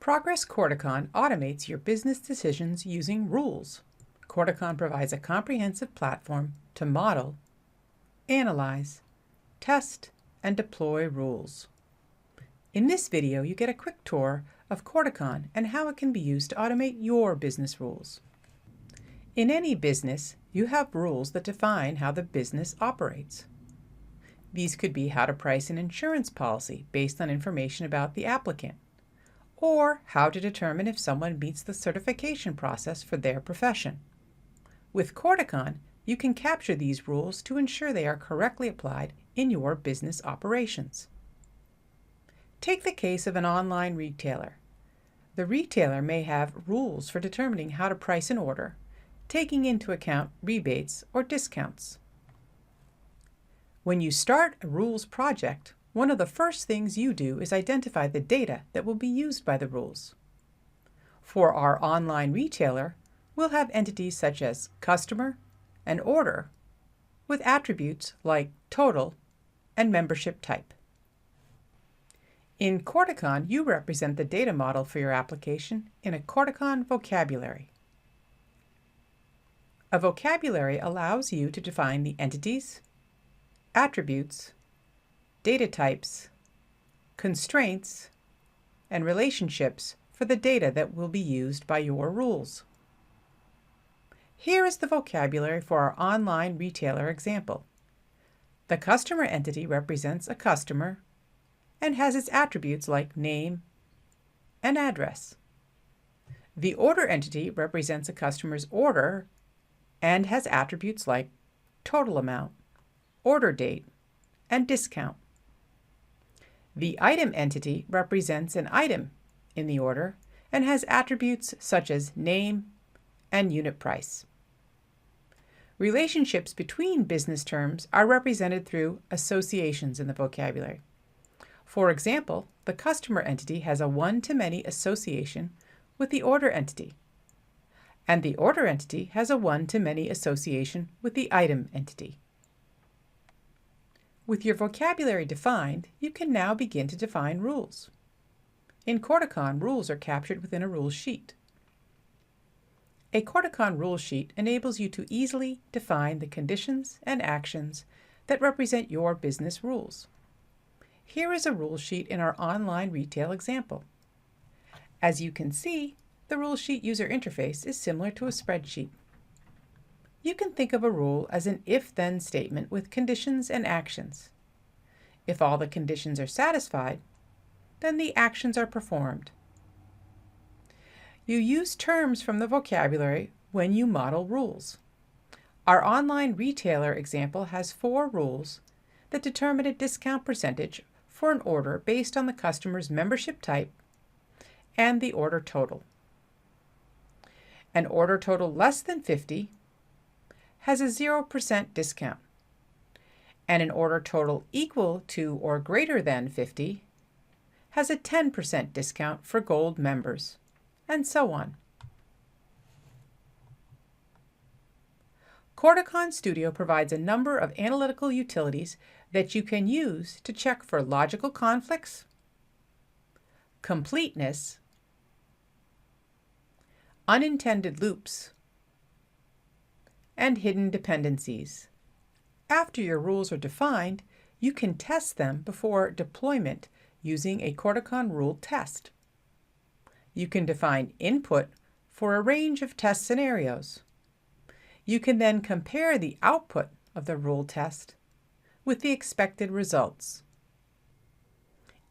Progress Corticon automates your business decisions using rules. Corticon provides a comprehensive platform to model, analyze, test, and deploy rules. In this video, you get a quick tour of Corticon and how it can be used to automate your business rules. In any business, you have rules that define how the business operates. These could be how to price an insurance policy based on information about the applicant, or how to determine if someone meets the certification process for their profession. With Corticon, you can capture these rules to ensure they are correctly applied in your business operations. Take the case of an online retailer. The retailer may have rules for determining how to price an order, taking into account rebates or discounts. When you start a rules project, one of the first things you do is identify the data that will be used by the rules. For our online retailer, we'll have entities such as customer and order, with attributes like total and membership type. In Corticon, you represent the data model for your application in a Corticon vocabulary. A vocabulary allows you to define the entities, attributes, data types, constraints, and relationships for the data that will be used by your rules. Here is the vocabulary for our online retailer example. The customer entity represents a customer and has its attributes like name and address. The order entity represents a customer's order and has attributes like total amount, order date, and discount. The item entity represents an item in the order and has attributes such as name and unit price. Relationships between business terms are represented through associations in the vocabulary. For example, the customer entity has a one-to-many association with the order entity, and the order entity has a one-to-many association with the item entity. With your vocabulary defined, you can now begin to define rules. In Corticon, rules are captured within a rules sheet. A Corticon rule sheet enables you to easily define the conditions and actions that represent your business rules. Here is a rule sheet in our online retail example. As you can see, the rule sheet user interface is similar to a spreadsheet. You can think of a rule as an if-then statement with conditions and actions. If all the conditions are satisfied, then the actions are performed. You use terms from the vocabulary when you model rules. Our online retailer example has 4 rules that determine a discount percentage for an order based on the customer's membership type and the order total. An order total less than 50 has a 0% discount, and an order total equal to or greater than 50 has a 10% discount for gold members, and so on. Corticon Studio provides a number of analytical utilities that you can use to check for logical conflicts, completeness, unintended loops, and hidden dependencies. After your rules are defined, you can test them before deployment using a Corticon rule test. You can define input for a range of test scenarios. You can then compare the output of the rule test with the expected results.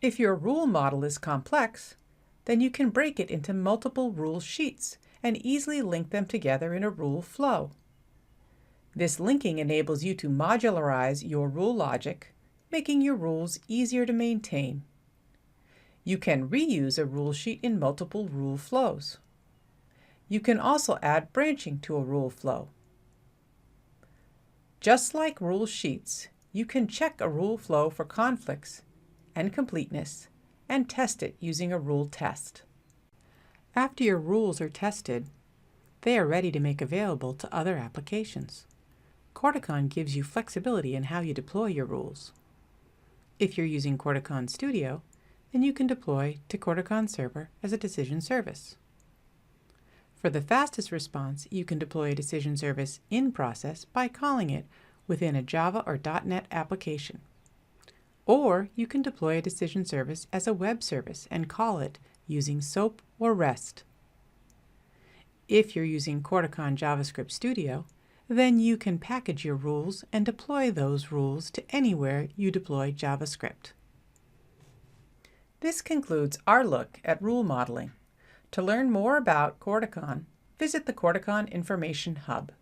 If your rule model is complex, then you can break it into multiple rule sheets and easily link them together in a rule flow. This linking enables you to modularize your rule logic, making your rules easier to maintain. You can reuse a rule sheet in multiple rule flows. You can also add branching to a rule flow. Just like rule sheets, you can check a rule flow for conflicts and completeness and test it using a rule test. After your rules are tested, they are ready to make available to other applications. Corticon gives you flexibility in how you deploy your rules. If you're using Corticon Studio, and you can deploy to Corticon server as a decision service. For the fastest response, you can deploy a decision service in process by calling it within a Java or .NET application. Or you can deploy a decision service as a web service and call it using SOAP or REST. If you're using Corticon JavaScript Studio, then you can package your rules and deploy those rules to anywhere you deploy JavaScript. This concludes our look at rule modeling. To learn more about Corticon, visit the Corticon Information Hub.